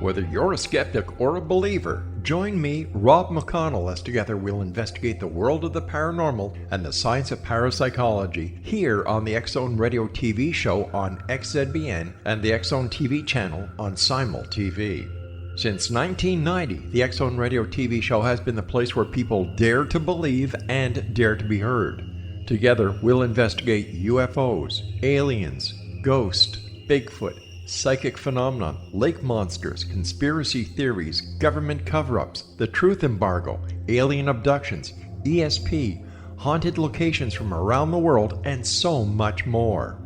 Whether you're a skeptic or a believer, join me, Rob McConnell, as together we'll investigate the world of the paranormal and the science of parapsychology here on the X-Zone Radio TV show on XZBN and the X-Zone TV channel on Simul TV. Since 1990, the X-Zone Radio TV show has been the place where people dare to believe and dare to be heard. Together, we'll investigate UFOs, aliens, ghosts, Bigfoot, psychic phenomenon, lake monsters, conspiracy theories, government cover-ups, the truth embargo, alien abductions, ESP, haunted locations from around the world, and so much more.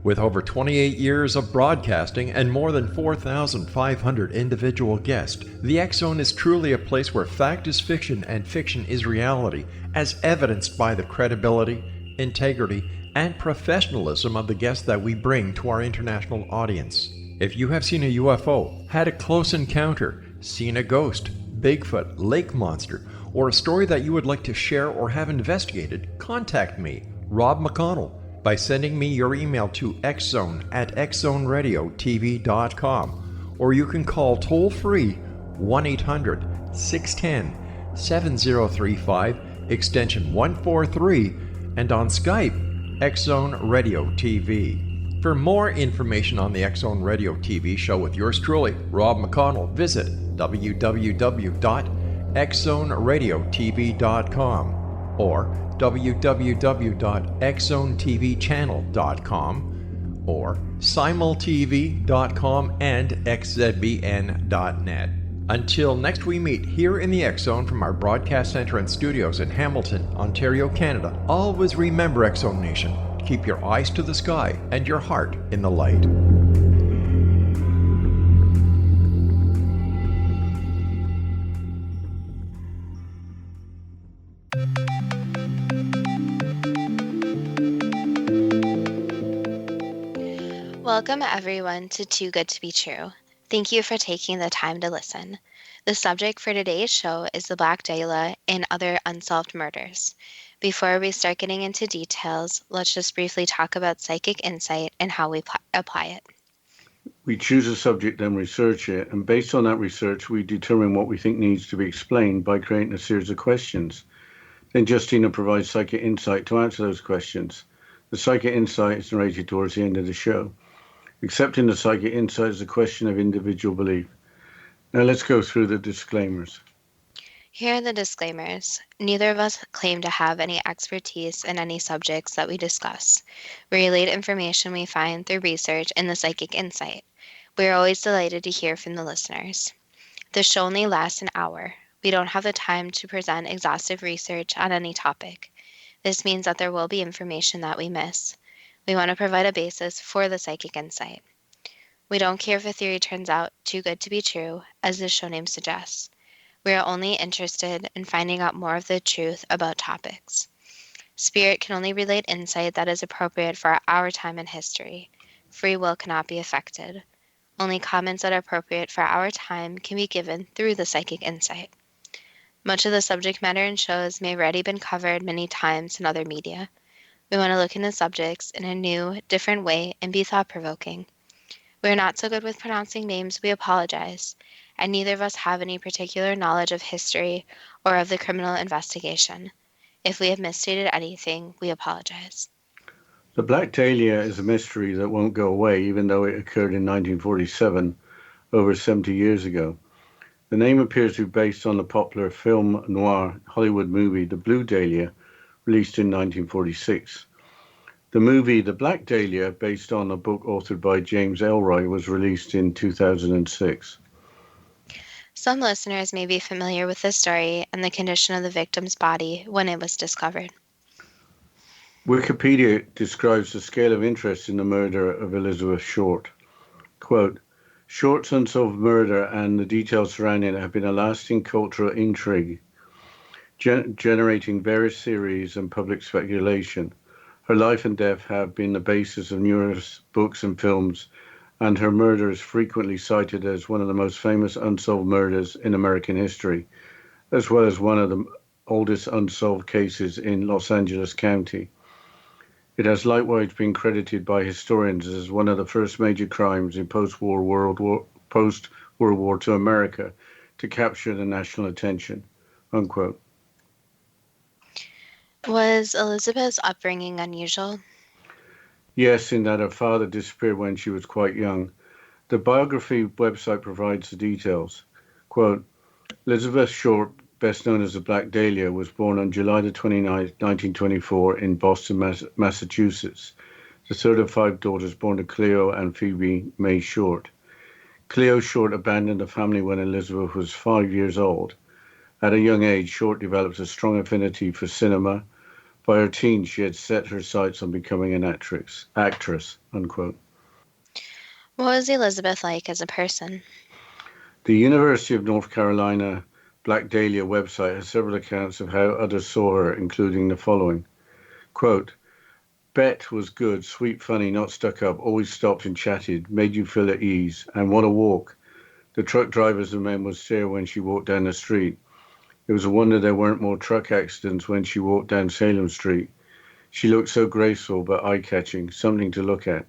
With over 28 years of broadcasting and more than 4,500 individual guests, the X-Zone is truly a place where fact is fiction and fiction is reality, as evidenced by the credibility, integrity, and professionalism of the guests that we bring to our international audience. If you have seen a UFO, had a close encounter, seen a ghost, Bigfoot, lake monster, or a story that you would like to share or have investigated, contact me, Rob McConnell, by sending me your email to xzone@xzoneradiotv.com, or you can call toll-free 1-800-610-7035, extension 143, and on Skype, X-Zone Radio TV. For more information on the X-Zone Radio TV show with yours truly, Rob McConnell, visit www.xzoneradiotv.com or www.xzonetvchannel.com or simultv.com and xzbn.net. Until next we meet here in the X-Zone from our broadcast center and studios in Hamilton, Ontario, Canada, always remember, X-Zone Nation, keep your eyes to the sky and your heart in the light. Welcome everyone to Too Good to Be True. Thank you for taking the time to listen. The subject for today's show is the Black Dahlia and other unsolved murders. Before we start getting into details, let's just briefly talk about psychic insight and how we apply it. We choose a subject, then research it, and based on that research, we determine what we think needs to be explained by creating a series of questions. Then Justina provides psychic insight to answer those questions. The psychic insight is narrated towards the end of the show. Accepting the psychic insight is a question of individual belief. Now let's go through the disclaimers. Here are the disclaimers. Neither of us claim to have any expertise in any subjects that we discuss. We relate information we find through research and the psychic insight. We are always delighted to hear from the listeners. The show only lasts an hour. We don't have the time to present exhaustive research on any topic. This means that there will be information that we miss. We want to provide a basis for the psychic insight. We don't care if a theory turns out too good to be true, as the show name suggests. We are only interested in finding out more of the truth about topics. Spirit can only relate insight that is appropriate for our time and history. Free will cannot be affected. Only comments that are appropriate for our time can be given through the psychic insight. Much of the subject matter in shows may have already been covered many times in other media. We want to look into subjects in a new, different way and be thought-provoking. We are not so good with pronouncing names, we apologize, and neither of us have any particular knowledge of history or of the criminal investigation. If we have misstated anything, we apologize. The Black Dahlia is a mystery that won't go away, even though it occurred in 1947, over 70 years ago. The name appears to be based on the popular film noir Hollywood movie The Blue Dahlia, released in 1946. The movie The Black Dahlia, based on a book authored by James Ellroy, was released in 2006. Some listeners may be familiar with this story and the condition of the victim's body when it was discovered. Wikipedia describes the scale of interest in the murder of Elizabeth Short. Quote, Short's unsolved murder and the details surrounding it have been a lasting cultural intrigue, generating various theories and public speculation. Her life and death have been the basis of numerous books and films, and her murder is frequently cited as one of the most famous unsolved murders in American history, as well as one of the oldest unsolved cases in Los Angeles County. It has likewise been credited by historians as one of the first major crimes in post-World World War II America to capture the national attention, unquote. Was Elizabeth's upbringing unusual? Yes, in that her father disappeared when she was quite young. The biography website provides the details. Quote, Elizabeth Short, best known as the Black Dahlia, was born on July the 29th, 1924 in Boston, Massachusetts, the third of five daughters born to Cleo and Phoebe May Short. Cleo Short abandoned the family when Elizabeth was 5 years old. At a young age, Short developed a strong affinity for cinema. By her teens, she had set her sights on becoming an actress, unquote. What was Elizabeth like as a person? The University of North Carolina Black Dahlia website has several accounts of how others saw her, including the following. Quote, Bet was good, sweet, funny, not stuck up, always stopped and chatted, made you feel at ease, and what a walk. The truck drivers and men would stare when she walked down the street. It was a wonder there weren't more truck accidents when she walked down Salem Street. She looked so graceful but eye-catching, something to look at.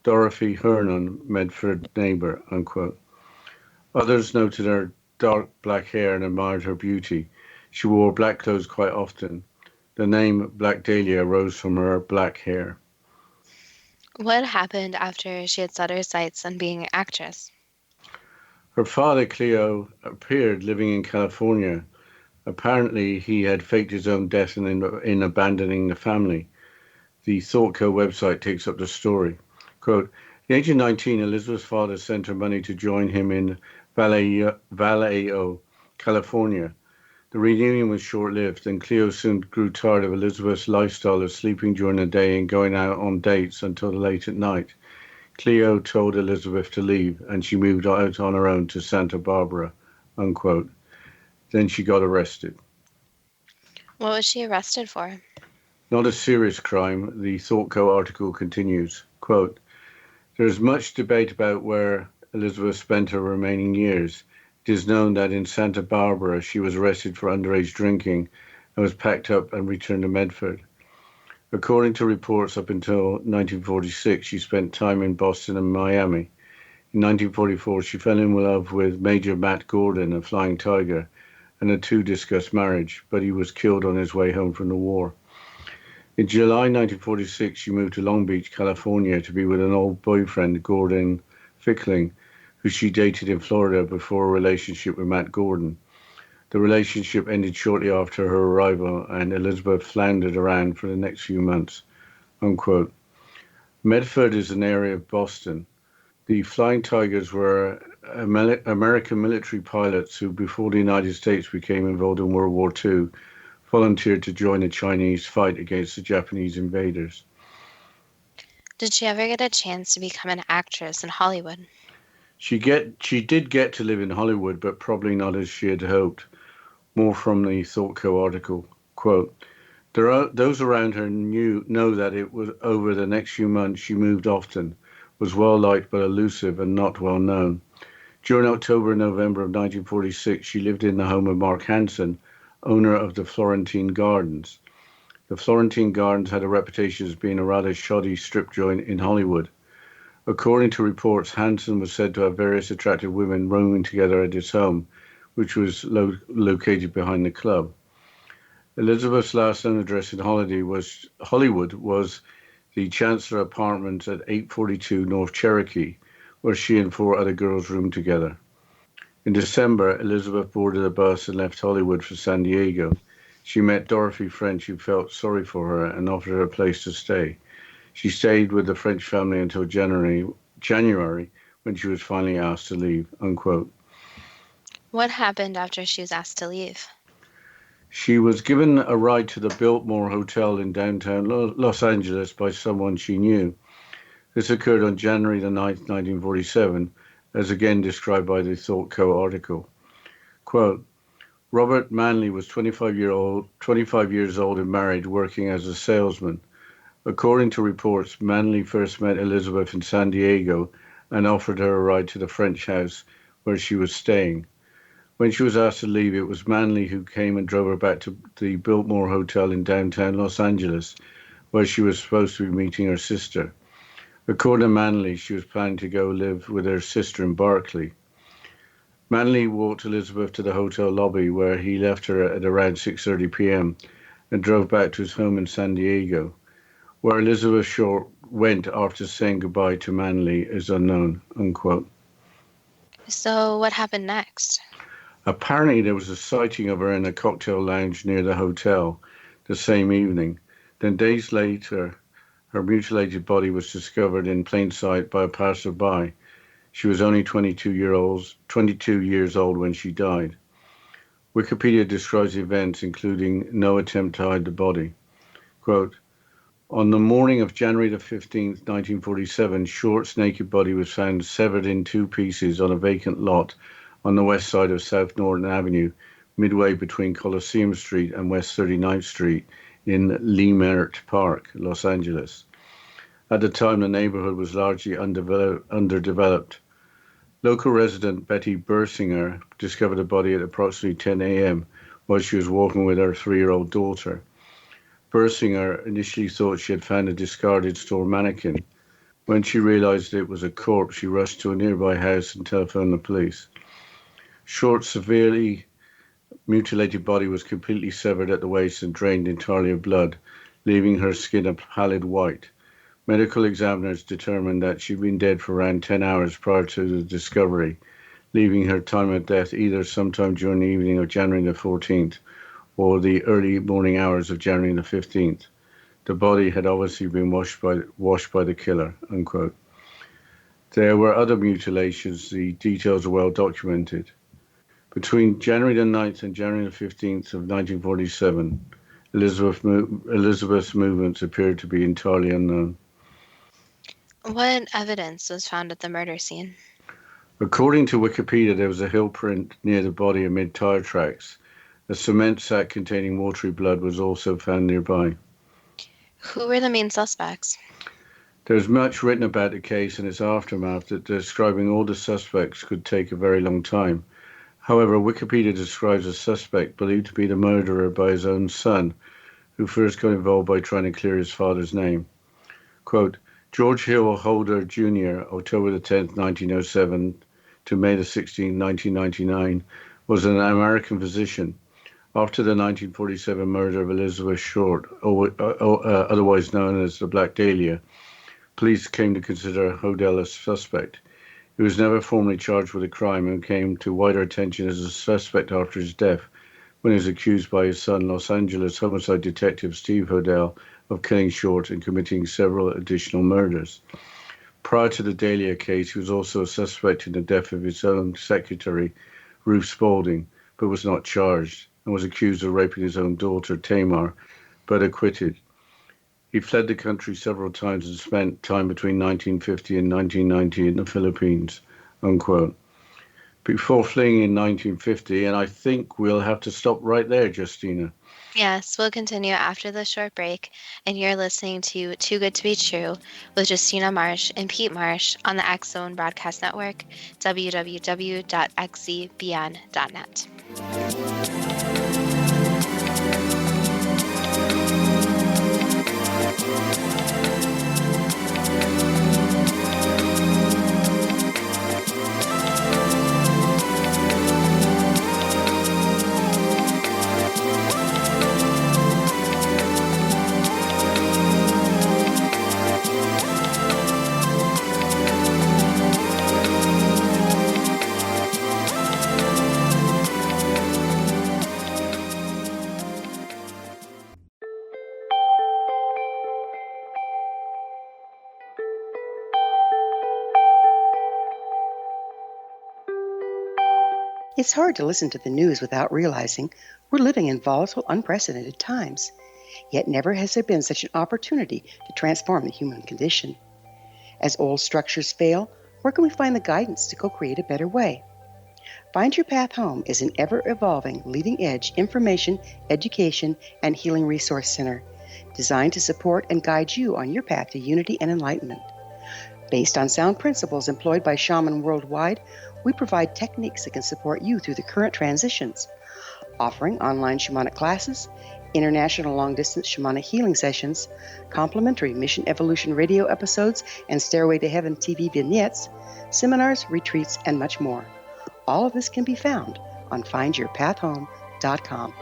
Dorothy Hernon, Medford neighbor, unquote. Others noted her dark black hair and admired her beauty. She wore black clothes quite often. The name Black Dahlia arose from her black hair. What happened after she had set her sights on being an actress? Her father, Cleo, appeared living in California. Apparently, he had faked his own death in abandoning the family. The ThoughtCo website takes up the story. Quote, at the age of 19, Elizabeth's father sent her money to join him in Vallejo, California. The reunion was short-lived, and Cleo soon grew tired of Elizabeth's lifestyle of sleeping during the day and going out on dates until late at night. Cleo told Elizabeth to leave, and she moved out on her own to Santa Barbara, unquote. Then she got arrested. What was she arrested for? Not a serious crime, the ThoughtCo article continues. Quote, there is much debate about where Elizabeth spent her remaining years. It is known that in Santa Barbara she was arrested for underage drinking and was packed up and returned to Medford. According to reports, up until 1946, she spent time in Boston and Miami. In 1944, she fell in love with Major Matt Gordon, a flying tiger, and the two discussed marriage, but he was killed on his way home from the war. In July 1946, she moved to Long Beach, California to be with an old boyfriend, Gordon Fickling, who she dated in Florida before a relationship with Matt Gordon. The relationship ended shortly after her arrival, and Elizabeth floundered around for the next few months, unquote. Medford is an area of Boston. The Flying Tigers were American military pilots who, before the United States became involved in World War II, volunteered to join the Chinese fight against the Japanese invaders. Did she ever get a chance to become an actress in Hollywood? She did get to live in Hollywood, but probably not as she had hoped. More from the ThoughtCo article. Quote, those around her know that it was over the next few months she moved often, was well liked but elusive and not well known. During October and November of 1946, she lived in the home of Mark Hansen, owner of the Florentine Gardens. The Florentine Gardens had a reputation as being a rather shoddy strip joint in Hollywood. According to reports, Hansen was said to have various attractive women roaming together at his home, which was located behind the club. Elizabeth's last known address in Hollywood was the Chancellor Apartments at 842 North Cherokee, where she and four other girls roomed together. In December, Elizabeth boarded a bus and left Hollywood for San Diego. She met Dorothy French, who felt sorry for her and offered her a place to stay. She stayed with the French family until January, when she was finally asked to leave, unquote. What happened after she was asked to leave? She was given a ride to the Biltmore Hotel in downtown Los Angeles by someone she knew. This occurred on January the 9th, 1947, as again described by the ThoughtCo article. Quote, Robert Manley was 25 years old and married, working as a salesman. According to reports, Manley first met Elizabeth in San Diego and offered her a ride to the French house where she was staying. When she was asked to leave, it was Manley who came and drove her back to the Biltmore Hotel in downtown Los Angeles, where she was supposed to be meeting her sister. According to Manley, she was planning to go live with her sister in Berkeley. Manley walked Elizabeth to the hotel lobby where he left her at around 6:30 p.m. and drove back to his home in San Diego. Where Elizabeth Short went after saying goodbye to Manley is unknown, unquote. So what happened next? Apparently there was a sighting of her in a cocktail lounge near the hotel the same evening. Then days later, her mutilated body was discovered in plain sight by a passerby. She was only 22 years old when she died. Wikipedia describes the events, including no attempt to hide the body. Quote, on the morning of January the 15th, 1947, Short's naked body was found severed in two pieces on a vacant lot on the west side of South Norton Avenue, midway between Coliseum Street and West 39th Street in Leimert Park, Los Angeles. At the time, the neighborhood was largely underdeveloped. Local resident Betty Bersinger discovered the body at approximately 10 a.m. while she was walking with her 3-year-old daughter. Bersinger initially thought she had found a discarded store mannequin. When she realized it was a corpse, she rushed to a nearby house and telephoned the police. Short's severely mutilated body was completely severed at the waist and drained entirely of blood, leaving her skin a pallid white. Medical examiners determined that she'd been dead for around 10 hours prior to the discovery, leaving her time of death either sometime during the evening of January the 14th or the early morning hours of January the 15th. The body had obviously been washed by the killer, unquote. There were other mutilations. The details are well documented. Between January the 9th and January the 15th of 1947, Elizabeth's movements appeared to be entirely unknown. What evidence was found at the murder scene? According to Wikipedia, there was a heel print near the body amid tire tracks. A cement sack containing watery blood was also found nearby. Who were the main suspects? There's much written about the case and its aftermath that describing all the suspects could take a very long time. However, Wikipedia describes a suspect believed to be the murderer by his own son, who first got involved by trying to clear his father's name. Quote, George Hill Holder Jr., October the 10th, 1907 to May the 16th, 1999, was an American physician. After the 1947 murder of Elizabeth Short, otherwise known as the Black Dahlia, police came to consider Hodel a suspect. He was never formally charged with a crime and came to wider attention as a suspect after his death, when he was accused by his son, Los Angeles homicide detective Steve Hodel, of killing Short and committing several additional murders. Prior to the Dahlia case, he was also a suspect in the death of his own secretary, Ruth Spaulding, but was not charged, and was accused of raping his own daughter, Tamar, but acquitted. He fled the country several times and spent time between 1950 and 1990 in the Philippines, unquote. Before fleeing in 1950, and I think we'll have to stop right there, Justina. Yes, we'll continue after the short break, and you're listening to Too Good to Be True with Justina Marsh and Pete Marsh on the X Zone Broadcast Network, www.xzbn.net. It's hard to listen to the news without realizing we're living in volatile, unprecedented times. Yet never has there been such an opportunity to transform the human condition. As old structures fail, where can we find the guidance to co-create a better way? Find Your Path Home is an ever-evolving, leading-edge information, education, and healing resource center designed to support and guide you on your path to unity and enlightenment. Based on sound principles employed by shamans worldwide, we provide techniques that can support you through the current transitions, offering online shamanic classes, international long-distance shamanic healing sessions, complimentary Mission Evolution radio episodes and Stairway to Heaven TV vignettes, seminars, retreats, and much more. All of this can be found on findyourpathhome.com.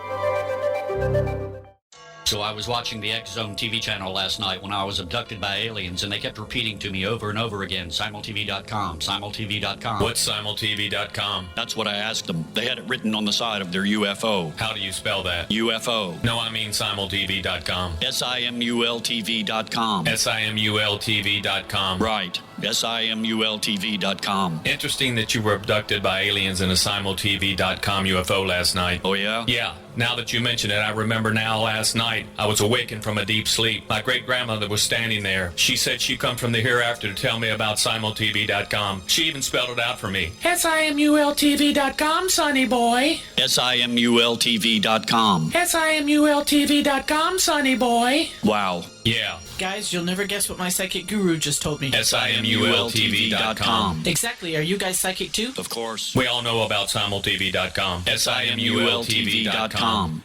So I was watching the X Zone TV channel last night when I was abducted by aliens, and they kept repeating to me over and over again, simultv.com, simultv.com. What's simultv.com? That's what I asked them. They had it written on the side of their UFO. How do you spell that? UFO. No, I mean simultv.com. simultv.com. simultv.com. Right. simultv.com. Interesting that you were abducted by aliens in a simultv.com UFO last night. Oh, yeah? Yeah. Now that you mention it, I remember now last night I was awakened from a deep sleep. My great-grandmother was standing there. She said she'd come from the hereafter to tell me about simultv.com. She even spelled it out for me. simultv.com, sonny boy. simultv.com. simultv.com, sonny boy. Wow. Yeah. Guys, you'll never guess what my psychic guru just told me. simultv.com. Exactly. Are you guys psychic too? Of course. We all know about simultv.com. simultv.com.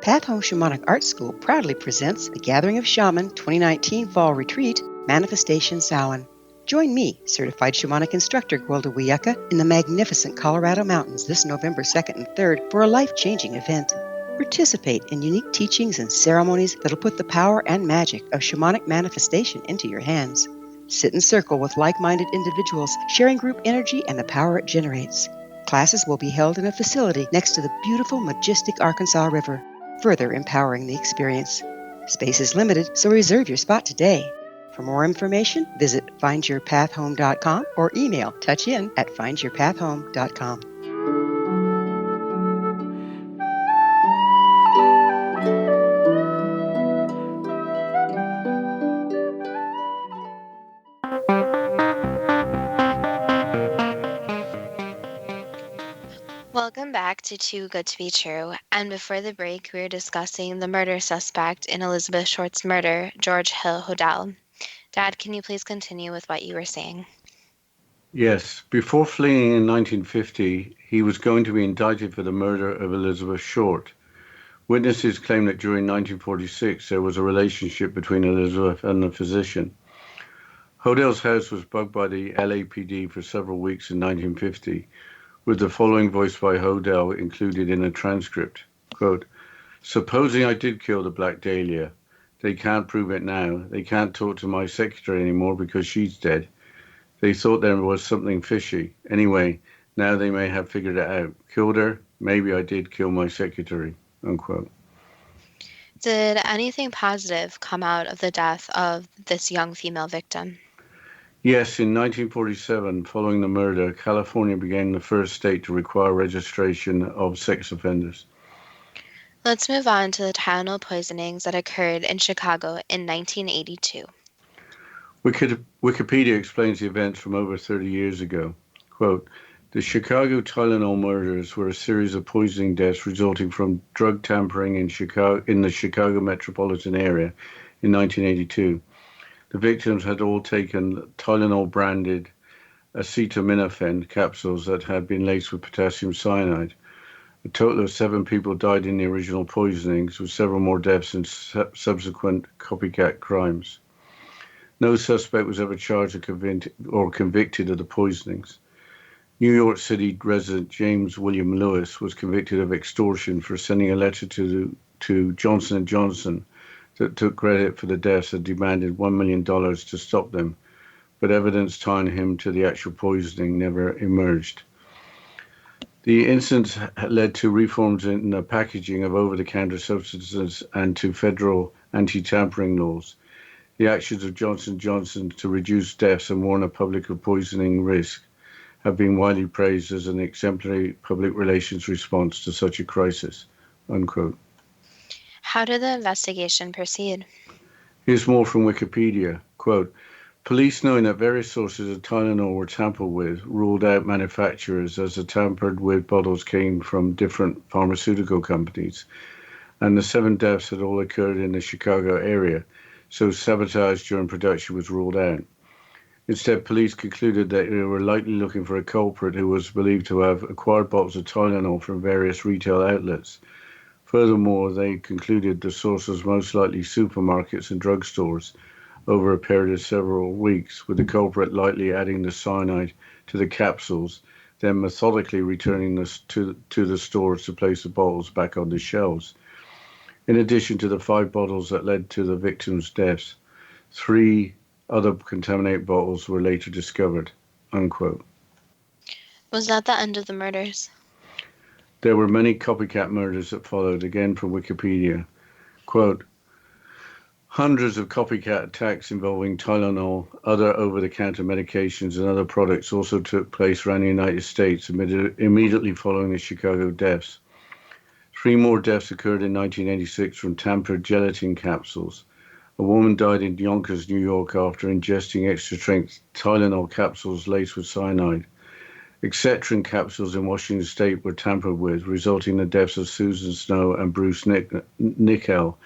Path Home Shamanic Art School proudly presents the Gathering of Shaman 2019 Fall Retreat, Manifestation Samhain. Join me, certified shamanic instructor Gwilda Wiyaka, in the magnificent Colorado Mountains this November 2nd and 3rd for a life-changing event. Participate in unique teachings and ceremonies that'll put the power and magic of shamanic manifestation into your hands. Sit in circle with like-minded individuals, sharing group energy and the power it generates. Classes will be held in a facility next to the beautiful, majestic Arkansas River, further empowering the experience. Space is limited, so reserve your spot today. For more information, visit findyourpathhome.com or email touchin@findyourpathhome.com. Welcome back to Too Good to Be True. And before the break, we were discussing the murder suspect in Elizabeth Short's murder, George Hill Hodel. Dad, can you please continue with what you were saying? Yes. Before fleeing in 1950, he was going to be indicted for the murder of Elizabeth Short. Witnesses claim that during 1946 there was a relationship between Elizabeth and the physician. Hodel's house was bugged by the LAPD for several weeks in 1950, with the following voice by Hodel included in a transcript. Quote, "Supposing I did kill the Black Dahlia, they can't prove it now. They can't talk to my secretary anymore because she's dead. They thought there was something fishy. Anyway, now they may have figured it out. Killed her? Maybe I did kill my secretary." Unquote. Did anything positive come out of the death of this young female victim? Yes, in 1947, following the murder, California became the first state to require registration of sex offenders. Let's move on to the Tylenol poisonings that occurred in Chicago in 1982. Wikipedia explains the events from over 30 years ago. Quote, "The Chicago Tylenol murders were a series of poisoning deaths resulting from drug tampering in the Chicago metropolitan area in 1982. The victims had all taken Tylenol-branded acetaminophen capsules that had been laced with potassium cyanide. A total of 7 people died in the original poisonings, with several more deaths in subsequent copycat crimes. No suspect was ever charged or convicted of the poisonings. New York City resident James William Lewis was convicted of extortion for sending a letter to Johnson & Johnson that took credit for the deaths and demanded $1 million to stop them, but evidence tying him to the actual poisoning never emerged. The incident led to reforms in the packaging of over-the-counter substances and to federal anti-tampering laws. The actions of Johnson & Johnson to reduce deaths and warn the public of poisoning risk have been widely praised as an exemplary public relations response to such a crisis." Unquote. How did the investigation proceed? Here's more from Wikipedia. Quote, "Police, knowing that various sources of Tylenol were tampered with, ruled out manufacturers as the tampered with bottles came from different pharmaceutical companies, and the 7 deaths had all occurred in the Chicago area, so sabotage during production was ruled out. Instead, police concluded that they were likely looking for a culprit who was believed to have acquired bottles of Tylenol from various retail outlets. Furthermore, they concluded the source was most likely supermarkets and drugstores over a period of several weeks, with the culprit likely adding the cyanide to the capsules, then methodically returning this to the stores to place the bottles back on the shelves. In addition to the 5 bottles that led to the victims' deaths, 3 other contaminated bottles were later discovered, unquote. Was that the end of the murders? There were many copycat murders that followed, again from Wikipedia. Quote, hundreds of copycat attacks involving Tylenol, other over-the-counter medications, and other products also took place around the United States immediately following the Chicago deaths. 3 more deaths occurred in 1986 from tampered gelatin capsules. A woman died in Yonkers, New York, after ingesting extra-strength Tylenol capsules laced with cyanide. Excedrin capsules in Washington State were tampered with, resulting in the deaths of Susan Snow and Bruce Nickel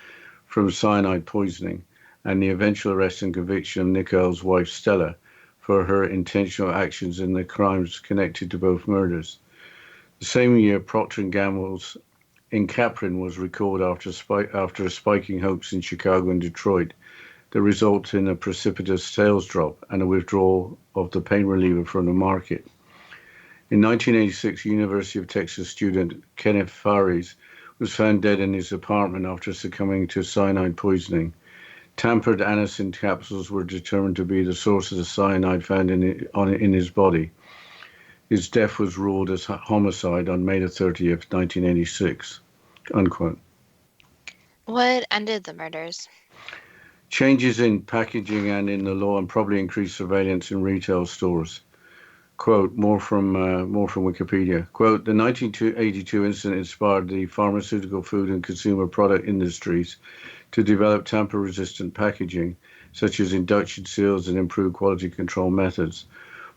from cyanide poisoning, and the eventual arrest and conviction of Nickel's wife Stella for her intentional actions in the crimes connected to both murders. The same year, Procter & Gamble's Incaprin was recalled after a spiking hoax in Chicago and Detroit that resulted in a precipitous sales drop and a withdrawal of the pain reliever from the market. In 1986, University of Texas student Kenneth Fares was found dead in his apartment after succumbing to cyanide poisoning. Tampered anisine capsules were determined to be the source of the cyanide found in his body. His death was ruled as homicide on May 30th, 1986, unquote. What ended the murders? Changes in packaging and in the law, and probably increased surveillance in retail stores. Quote, more from Wikipedia. Quote, the 1982 incident inspired the pharmaceutical, food and consumer product industries to develop tamper-resistant packaging, such as induction seals and improved quality control methods.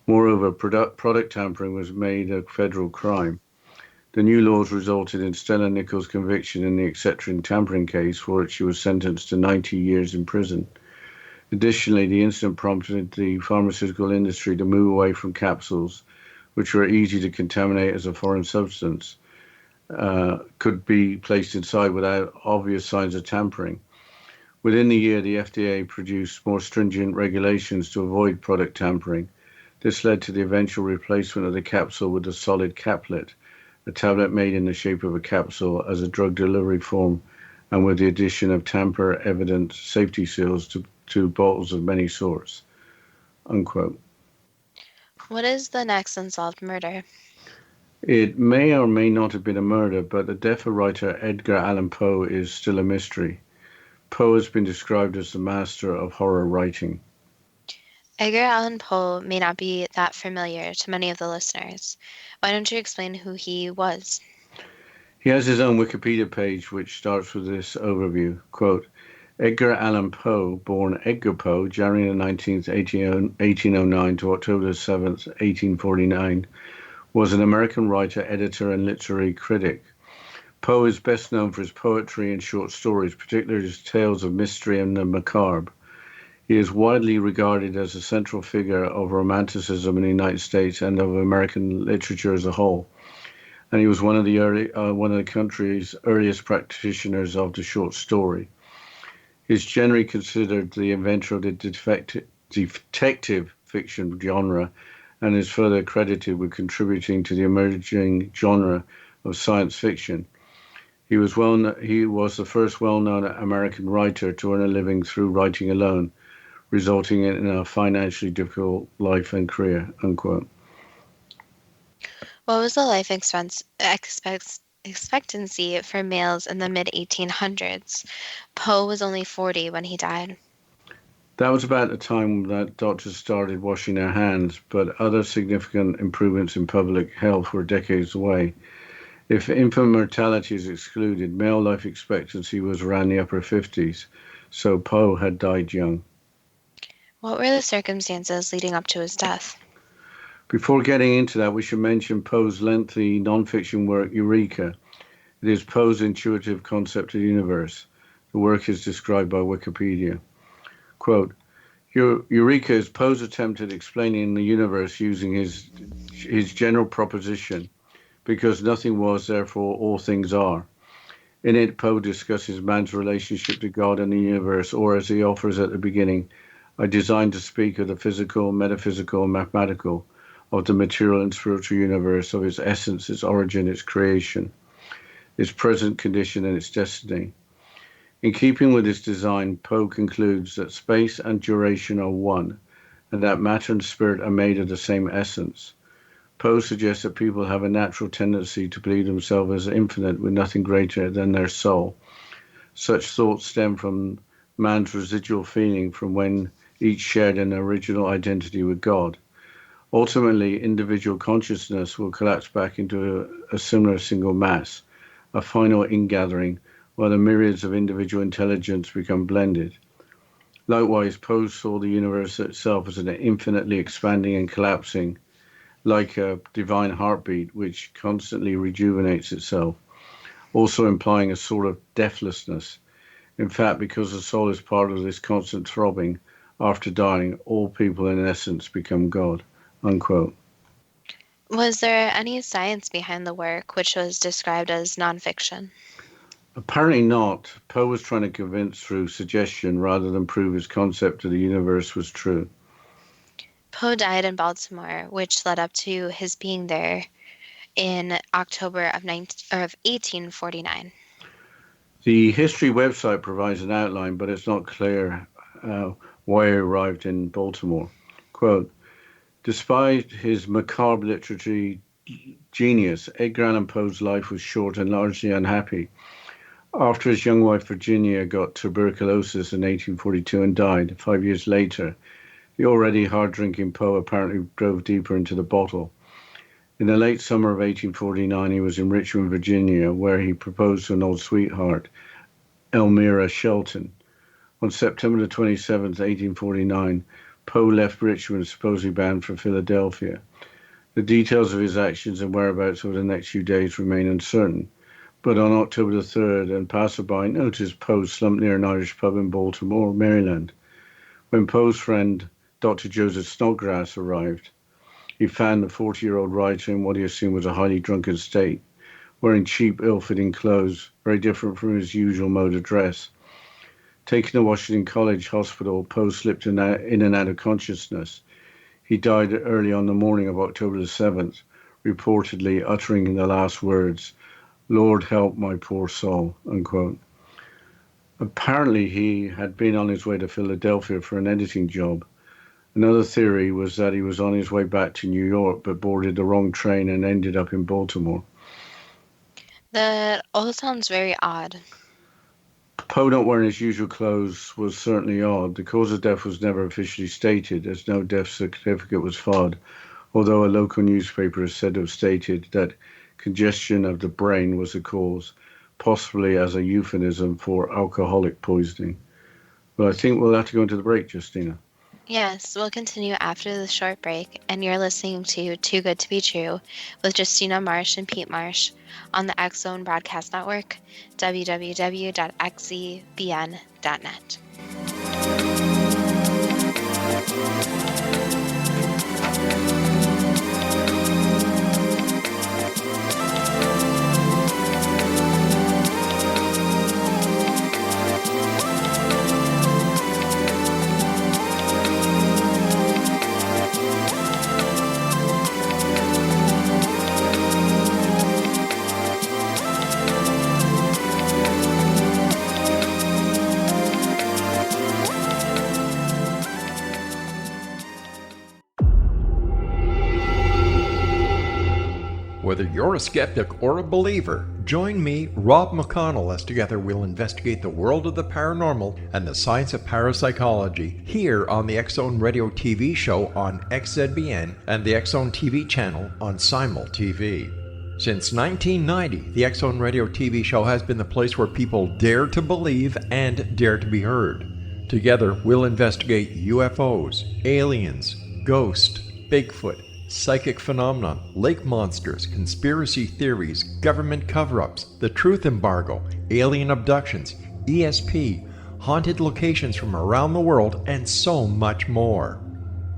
Moreover, product tampering was made a federal crime. The new laws resulted in Stella Nichols' conviction in the Excedrin tampering case, for which she was sentenced to 90 years in prison. Additionally, the incident prompted the pharmaceutical industry to move away from capsules, which were easy to contaminate as a foreign substance, could be placed inside without obvious signs of tampering. Within the year, the FDA produced more stringent regulations to avoid product tampering. This led to the eventual replacement of the capsule with a solid caplet, a tablet made in the shape of a capsule as a drug delivery form, and with the addition of tamper-evident safety seals to bottles of many sorts, unquote. What is the next unsolved murder? It may or may not have been a murder, but the death of writer Edgar Allan Poe is still a mystery. Poe has been described as the master of horror writing. Edgar Allan Poe may not be that familiar to many of the listeners. Why don't you explain who he was? He has his own Wikipedia page, which starts with this overview. Quote, Edgar Allan Poe, born Edgar Poe, January 19th, 1809 to October 7th, 1849, was an American writer, editor, and literary critic. Poe is best known for his poetry and short stories, particularly his tales of mystery and the macabre. He is widely regarded as a central figure of Romanticism in the United States and of American literature as a whole. And he was one of the country's earliest practitioners of the short story. He is generally considered the inventor of the detective fiction genre, and is further credited with contributing to the emerging genre of science fiction. He was the first well-known American writer to earn a living through writing alone, resulting in a financially difficult life and career, unquote. What was the life expectancy for males in the mid-1800s? Poe was only 40 when he died. That was about the time that doctors started washing their hands, but other significant improvements in public health were decades away. If infant mortality is excluded, male life expectancy was around the upper 50s, so Poe had died young. What were the circumstances leading up to his death? Before getting into that, we should mention Poe's lengthy nonfiction work, Eureka. It is Poe's intuitive concept of the universe. The work is described by Wikipedia. Quote, Eureka is Poe's attempt at explaining the universe using his general proposition, because nothing was, therefore all things are. In it, Poe discusses man's relationship to God and the universe, or as he offers at the beginning, I designed to speak of the physical, metaphysical, and mathematical, of the material and spiritual universe, of its essence, its origin, its creation, its present condition, and its destiny. In keeping with this design, Poe concludes that space and duration are one, and that matter and spirit are made of the same essence. Poe suggests that people have a natural tendency to believe themselves as infinite with nothing greater than their soul. Such thoughts stem from man's residual feeling from when each shared an original identity with God. Ultimately, individual consciousness will collapse back into a similar single mass, a final ingathering, while the myriads of individual intelligence become blended. Likewise, Poe saw the universe itself as an infinitely expanding and collapsing, like a divine heartbeat which constantly rejuvenates itself, also implying a sort of deathlessness. In fact, because the soul is part of this constant throbbing, after dying, all people in essence become God. Unquote. Was there any science behind the work, which was described as nonfiction? Apparently not. Poe was trying to convince through suggestion rather than prove his concept of the universe was true. Poe died in Baltimore, which led up to his being there in October of 1849. The history website provides an outline, but it's not clear why he arrived in Baltimore. Quote, despite his macabre literary genius, Edgar Allan Poe's life was short and largely unhappy. After his young wife Virginia got tuberculosis in 1842 and died 5 years later, the already hard-drinking Poe apparently drove deeper into the bottle. In the late summer of 1849, he was in Richmond, Virginia, where he proposed to an old sweetheart, Elmira Shelton. On September the 27th, 1849, Poe left Richmond, supposedly bound for Philadelphia. The details of his actions and whereabouts over the next few days remain uncertain. But on October the 3rd, a passerby noticed Poe slumped near an Irish pub in Baltimore, Maryland. When Poe's friend, Dr. Joseph Snodgrass, arrived, he found the 40-year-old writer in what he assumed was a highly drunken state, wearing cheap, ill-fitting clothes, very different from his usual mode of dress. Taken to Washington College Hospital, Poe slipped in and out of consciousness. He died early on the morning of October the 7th, reportedly uttering the last words, Lord help my poor soul, unquote. Apparently he had been on his way to Philadelphia for an editing job. Another theory was that he was on his way back to New York but boarded the wrong train and ended up in Baltimore. That all sounds very odd. Poe not wearing his usual clothes was certainly odd. The cause of death was never officially stated, as no death certificate was filed, although a local newspaper is said to have stated that congestion of the brain was the cause, possibly as a euphemism for alcoholic poisoning. But I think we'll have to go into the break, Justina. Yes, we'll continue after the short break, and you're listening to Too Good to Be True with Justina Marsh and Pete Marsh on the X Zone Broadcast Network, www.xzbn.net. Whether you're a skeptic or a believer, join me, Rob McConnell, as together we'll investigate the world of the paranormal and the science of parapsychology here on the X Zone Radio TV show on XZBN and the X Zone TV channel on Simul TV. Since 1990, the X Zone Radio TV show has been the place where people dare to believe and dare to be heard. Together, we'll investigate UFOs, aliens, ghosts, Bigfoot, psychic phenomena, lake monsters, conspiracy theories, government cover-ups, the truth embargo, alien abductions, ESP, haunted locations from around the world, and so much more.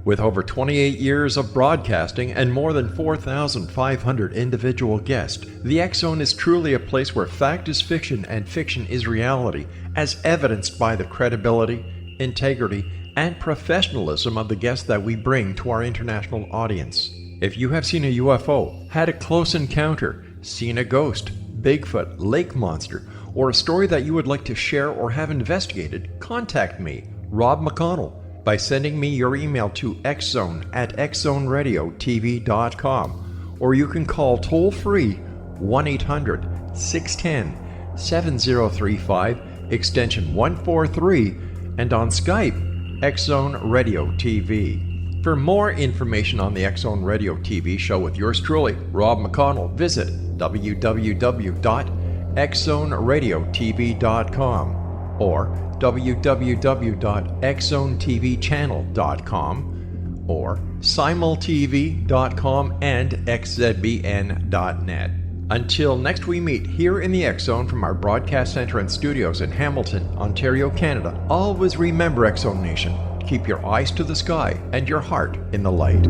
With over 28 years of broadcasting and more than 4,500 individual guests, the X Zone is truly a place where fact is fiction and fiction is reality, as evidenced by the credibility, integrity, and professionalism of the guests that we bring to our international audience. If you have seen a UFO, had a close encounter, seen a ghost, Bigfoot, lake monster, or a story that you would like to share or have investigated, contact me, Rob McConnell, by sending me your email to xzone@xzoneradiotv.com, or you can call toll-free 1-800-610-7035, extension 143, and on Skype, X Zone Radio TV. For more information on the X Zone Radio TV show with yours truly, Rob McConnell, visit www.xzoneradiotv.com or www.xzonetvchannel.com or simultv.com and xzbn.net. Until next we meet here in the X Zone from our broadcast center and studios in Hamilton, Ontario, Canada, always remember, X Zone Nation, keep your eyes to the sky and your heart in the light.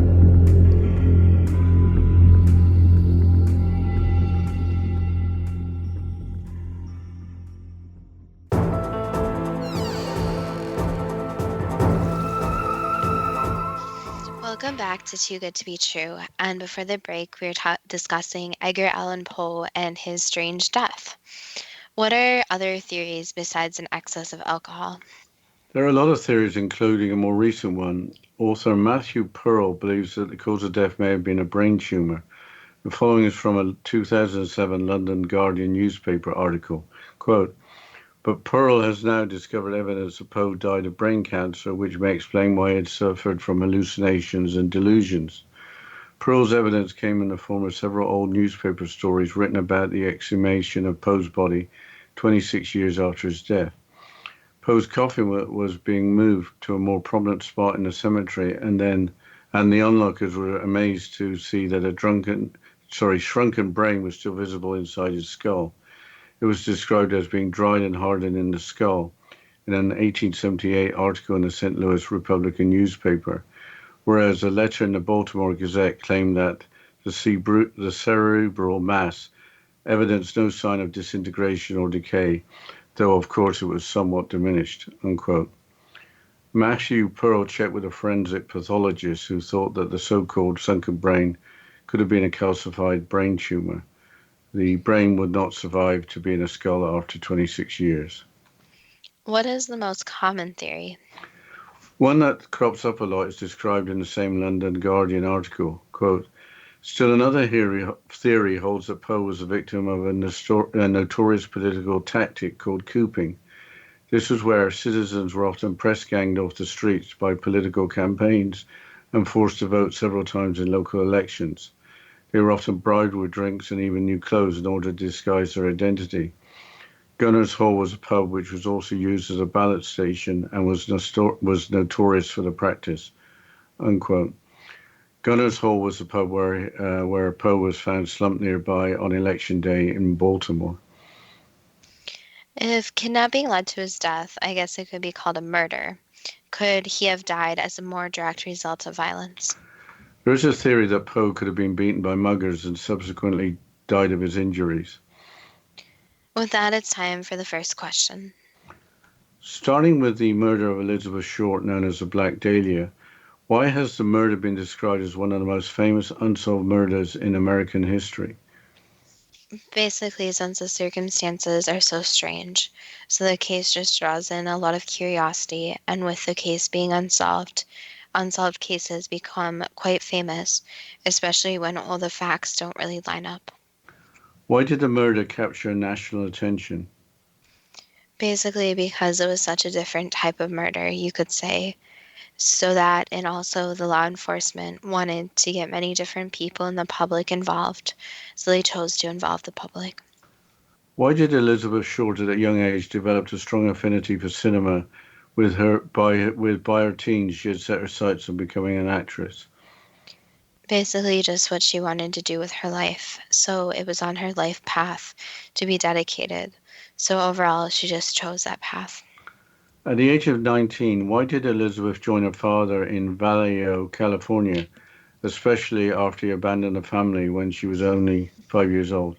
Welcome back to Too Good to Be True, and before the break we were discussing Edgar Allan Poe and his strange death. What are other theories besides an excess of alcohol? There are a lot of theories, including a more recent one. Author Matthew Pearl believes that the cause of death may have been a brain tumour. The following is from a 2007 London Guardian newspaper article. Quote, "But Pearl has now discovered evidence that Poe died of brain cancer, which may explain why he had suffered from hallucinations and delusions. Pearl's evidence came in the form of several old newspaper stories written about the exhumation of Poe's body 26 years after his death. Poe's coffin was being moved to a more prominent spot in the cemetery, and the onlookers were amazed to see that a shrunken brain was still visible inside his skull. It was described as being dried and hardened in the skull in an 1878 article in the St. Louis Republican newspaper, whereas a letter in the Baltimore Gazette claimed that the cerebral mass evidenced no sign of disintegration or decay, though of course it was somewhat diminished," unquote. Matthew Pearl checked with a forensic pathologist who thought that the so-called sunken brain could have been a calcified brain tumor. The brain would not survive to be in a skull after 26 years. What is the most common theory? One that crops up a lot is described in the same London Guardian article. Quote, "Still another theory holds that Poe was a victim of a notorious political tactic called cooping. This was where citizens were often press-ganged off the streets by political campaigns and forced to vote several times in local elections. They were often bribed with drinks and even new clothes in order to disguise their identity. Gunners Hall was a pub which was also used as a ballot station and was notorious for the practice," unquote. Gunners Hall was the pub where Poe was found slumped nearby on Election Day in Baltimore. If kidnapping led to his death, I guess it could be called a murder. Could he have died as a more direct result of violence? There is a theory that Poe could have been beaten by muggers and subsequently died of his injuries. With that, it's time for the first question. Starting with the murder of Elizabeth Short, known as the Black Dahlia, why has the murder been described as one of the most famous unsolved murders in American history? Basically, since the circumstances are so strange, so the case just draws in a lot of curiosity, and with the case being unsolved cases become quite famous, especially when all the facts don't really line up. Why did the murder capture national attention? Basically, because it was such a different type of murder, you could say. So that, and also the law enforcement wanted to get many different people in the public involved, so they chose to involve the public. Why did Elizabeth Short at a young age develop a strong affinity for cinema? By her teens, she had set her sights on becoming an actress. Basically just what she wanted to do with her life, so it was on her life path to be dedicated. So overall, she just chose that path. At the age of 19, why did Elizabeth join her father in Vallejo, California, especially after he abandoned the family when she was only 5 years old?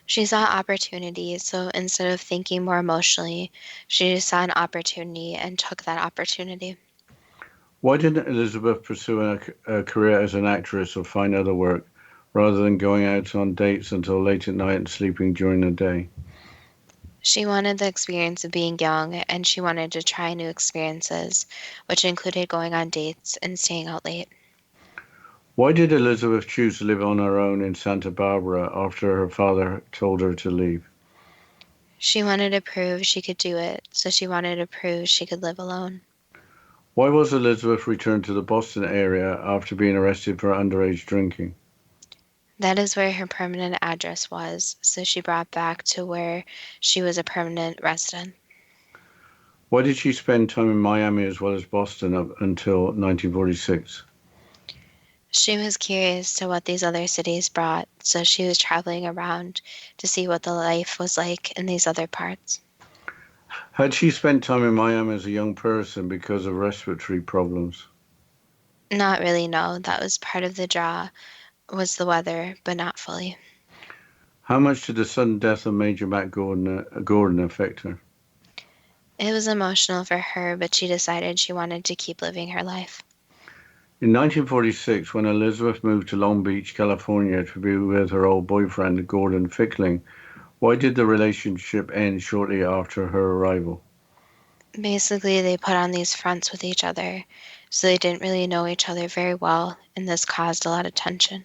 She saw opportunity, so instead of thinking more emotionally, she just saw an opportunity and took that opportunity. Why didn't Elizabeth pursue a career as an actress or find other work, rather than going out on dates until late at night and sleeping during the day? She wanted the experience of being young, and she wanted to try new experiences, which included going on dates and staying out late. Why did Elizabeth choose to live on her own in Santa Barbara after her father told her to leave? She wanted to prove she could do it, so she wanted to prove she could live alone. Why was Elizabeth returned to the Boston area after being arrested for underage drinking? That is where her permanent address was, so she brought back to where she was a permanent resident. Why did she spend time in Miami as well as Boston up until 1946? She was curious to what these other cities brought, so she was traveling around to see what the life was like in these other parts. Had she spent time in Miami as a young person because of respiratory problems? Not really, no. That was part of the draw, was the weather, but not fully. How much did the sudden death of Major Matt Gordon affect her? It was emotional for her, but she decided she wanted to keep living her life. In 1946, when Elizabeth moved to Long Beach, California to be with her old boyfriend, Gordon Fickling, why did the relationship end shortly after her arrival? Basically, they put on these fronts with each other, so they didn't really know each other very well, and this caused a lot of tension.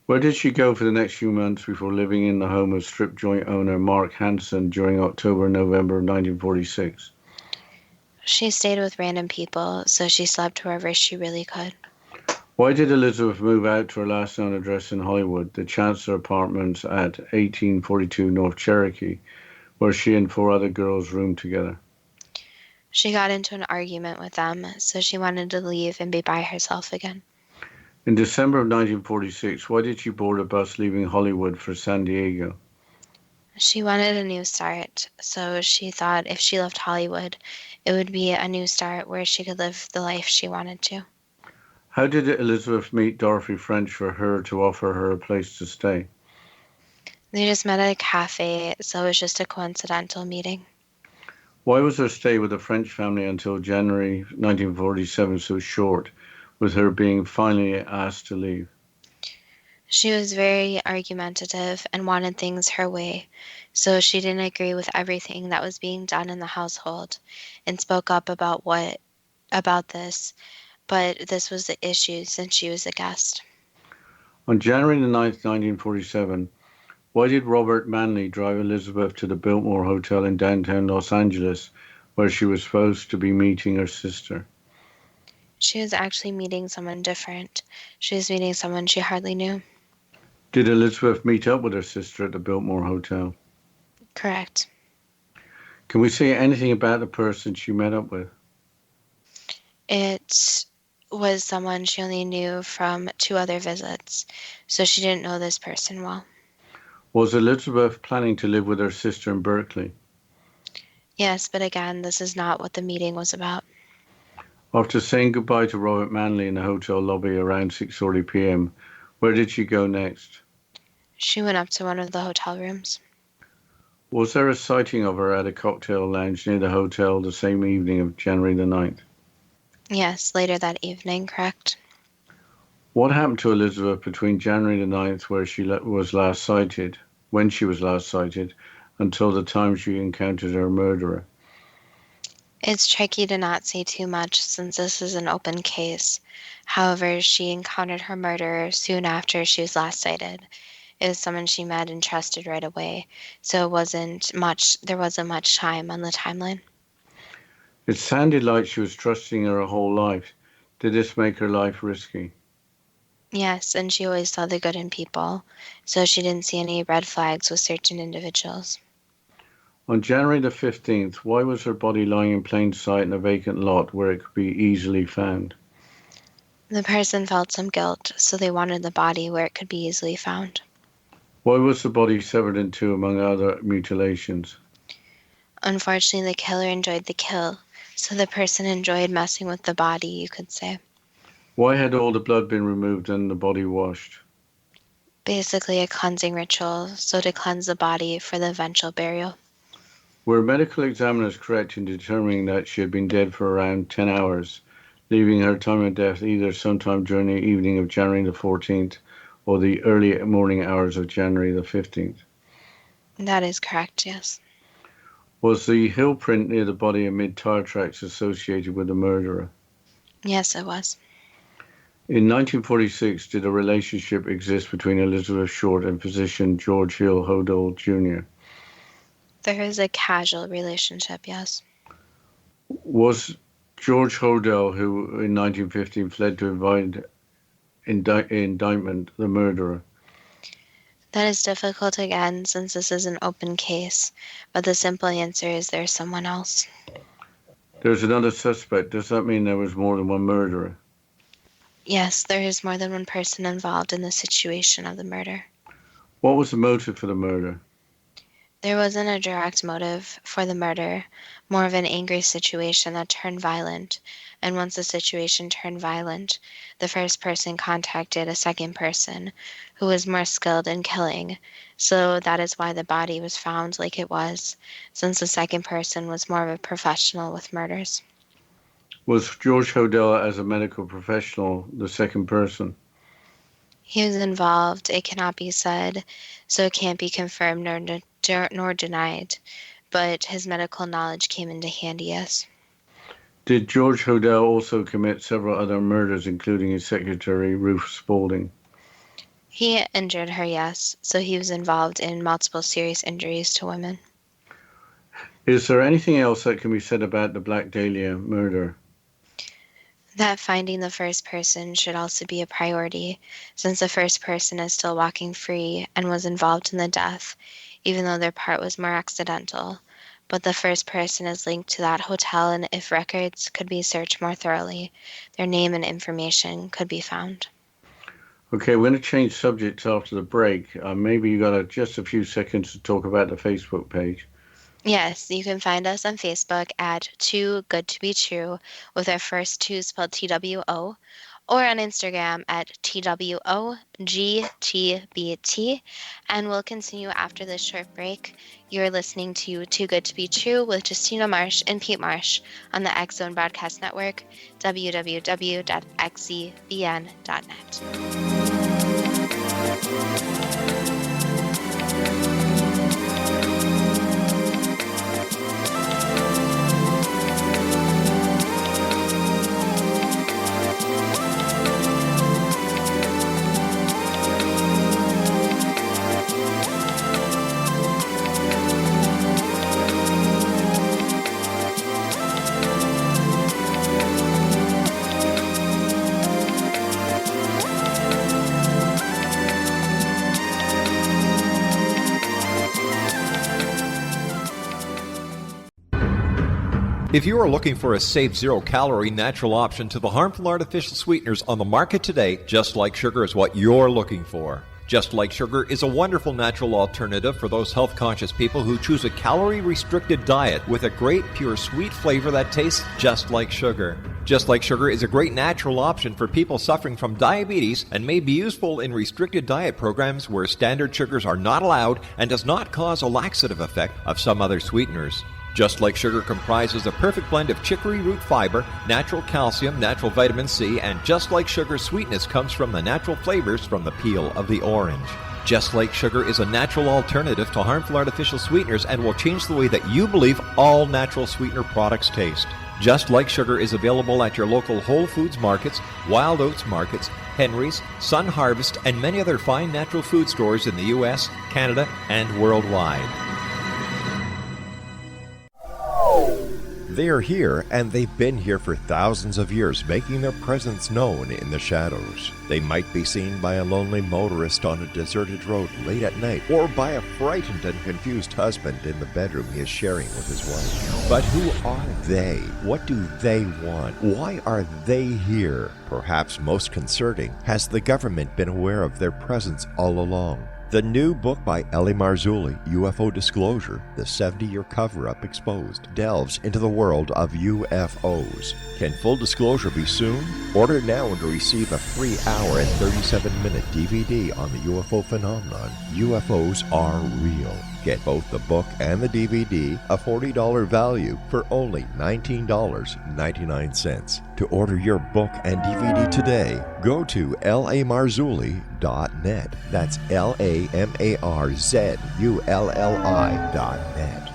Where did she go for the next few months before living in the home of strip joint owner Mark Hansen during October and November of 1946? She stayed with random people, so she slept wherever she really could. Why did Elizabeth move out to her last known address in Hollywood, the Chancellor Apartments at 1842 North Cherokee, where she and 4 other girls roomed together? She got into an argument with them, so she wanted to leave and be by herself again. In December of 1946, why did she board a bus leaving Hollywood for San Diego? She wanted a new start, so she thought if she left Hollywood, it would be a new start where she could live the life she wanted to. How did Elizabeth meet Dorothy French for her to offer her a place to stay? They just met at a cafe, so it was just a coincidental meeting. Why was her stay with the French family until January 1947 so short, with her being finally asked to leave? She was very argumentative and wanted things her way, so she didn't agree with everything that was being done in the household and spoke up about this, but this was the issue since she was a guest. On January the 9th, 1947, why did Robert Manley drive Elizabeth to the Biltmore Hotel in downtown Los Angeles, where she was supposed to be meeting her sister? She was actually meeting someone different. She was meeting someone she hardly knew. Did Elizabeth meet up with her sister at the Biltmore Hotel? Correct. Can we say anything about the person she met up with? It was someone she only knew from 2 other visits, so she didn't know this person well. Was Elizabeth planning to live with her sister in Berkeley? Yes, but again, this is not what the meeting was about. After saying goodbye to Robert Manley in the hotel lobby around 6:40 p.m., where did she go next? She went up to one of the hotel rooms. Was there a sighting of her at a cocktail lounge near the hotel the same evening of January the 9th? Yes, later that evening, correct. What happened to Elizabeth between January the 9th, when she was last sighted, until the time she encountered her murderer? It's tricky to not say too much since this is an open case. However, she encountered her murderer soon after she was last sighted. It was someone she met and trusted right away, so there wasn't much time on the timeline. It sounded like she was trusting her whole life. Did this make her life risky? Yes, and she always saw the good in people, so she didn't see any red flags with certain individuals. On January the 15th, why was her body lying in plain sight in a vacant lot where it could be easily found? The person felt some guilt, so they wanted the body where it could be easily found. Why was the body severed in two among other mutilations? Unfortunately, the killer enjoyed the kill, so the person enjoyed messing with the body, you could say. Why had all the blood been removed and the body washed? Basically a cleansing ritual, so to cleanse the body for the eventual burial. Were medical examiners correct in determining that she had been dead for around 10 hours, leaving her time of death either sometime during the evening of January the 14th or the early morning hours of January the 15th? That is correct, yes. Was the heel print near the body amid tire tracks associated with the murderer? Yes, it was. In 1946, did a relationship exist between Elizabeth Short and physician George Hill Hodel Jr.? There is a casual relationship, yes. Was George Hodel, who in 1915 fled to avoid indictment, the murderer? That is difficult again, since this is an open case, but the simple answer is there's someone else. There's another suspect. Does that mean there was more than one murderer? Yes, there is more than one person involved in the situation of the murder. What was the motive for the murder? There wasn't a direct motive for the murder, more of an angry situation that turned violent, and once the situation turned violent, the first person contacted a second person who was more skilled in killing, so that is why the body was found like it was, since the second person was more of a professional with murders. Was George Hodel, as a medical professional, the second person? He was involved, it cannot be said, so it can't be confirmed nor denied, but his medical knowledge came into handy, yes. Did George Hodel also commit several other murders, including his secretary, Ruth Spaulding? He injured her, yes, so he was involved in multiple serious injuries to women. Is there anything else that can be said about the Black Dahlia murder? That finding the first person should also be a priority, since the first person is still walking free and was involved in the death, even though their part was more accidental. But the first person is linked to that hotel, and if records could be searched more thoroughly, their name and information could be found. Okay, we're going to change subjects after the break. Maybe you got just a few seconds to talk about the Facebook page. Yes, you can find us on Facebook at Too Good to Be True, with our first two spelled TWO, or on Instagram at TWOGTBT, and we'll continue after this short break. You're listening to Too Good to Be True with Justina Marsh and Pete Marsh on the X Zone Broadcast Network, www.xzbn.net. If you are looking for a safe, zero-calorie natural option to the harmful artificial sweeteners on the market today, Just Like Sugar is what you're looking for. Just Like Sugar is a wonderful natural alternative for those health-conscious people who choose a calorie-restricted diet with a great, pure, sweet flavor that tastes just like sugar. Just Like Sugar is a great natural option for people suffering from diabetes and may be useful in restricted diet programs where standard sugars are not allowed and does not cause a laxative effect of some other sweeteners. Just Like Sugar comprises a perfect blend of chicory root fiber, natural calcium, natural vitamin C, and Just Like Sugar's sweetness comes from the natural flavors from the peel of the orange. Just Like Sugar is a natural alternative to harmful artificial sweeteners and will change the way that you believe all natural sweetener products taste. Just Like Sugar is available at your local Whole Foods markets, Wild Oats markets, Henry's, Sun Harvest, and many other fine natural food stores in the U.S., Canada, and worldwide. They are here, and they've been here for thousands of years, making their presence known in the shadows. They might be seen by a lonely motorist on a deserted road late at night, or by a frightened and confused husband in the bedroom he is sharing with his wife. But who are they? What do they want? Why are they here? Perhaps most concerning, has the government been aware of their presence all along? The new book by Ellie Marzulli, UFO Disclosure, The 70-Year Cover-Up Exposed, delves into the world of UFOs. Can full disclosure be soon? Order now and receive a free hour and 37-minute DVD on the UFO phenomenon. UFOs are real. Get both the book and the DVD, a $40 value, for only $19.99. To order your book and DVD today, go to lamarzulli.net. That's LAMARZULLI.net.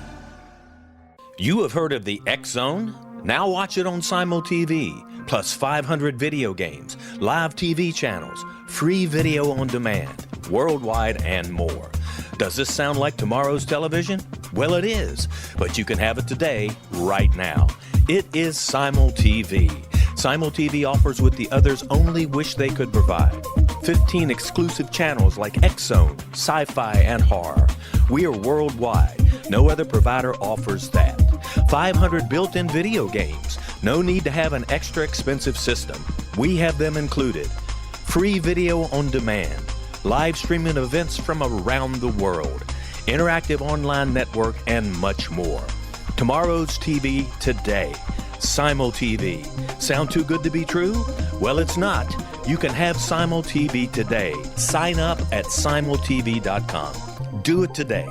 You have heard of the X Zone? Now watch it on Simul TV, plus 500 video games, live TV channels, free video on demand, worldwide, and more. Does this sound like tomorrow's television? Well, it is, but you can have it today, right now. It is Simul TV. Simul TV offers what the others only wish they could provide. 15 exclusive channels like X-Zone, Sci-Fi, and Horror. We are worldwide. No other provider offers that. 500 built-in video games. No need to have an extra expensive system. We have them included. Free video on demand. Live streaming events from around the world, interactive online network, and much more. Tomorrow's TV today. Simul TV. Sound too good to be true? Well, it's not. You can have Simul TV today. Sign up at simultv.com. Do it today.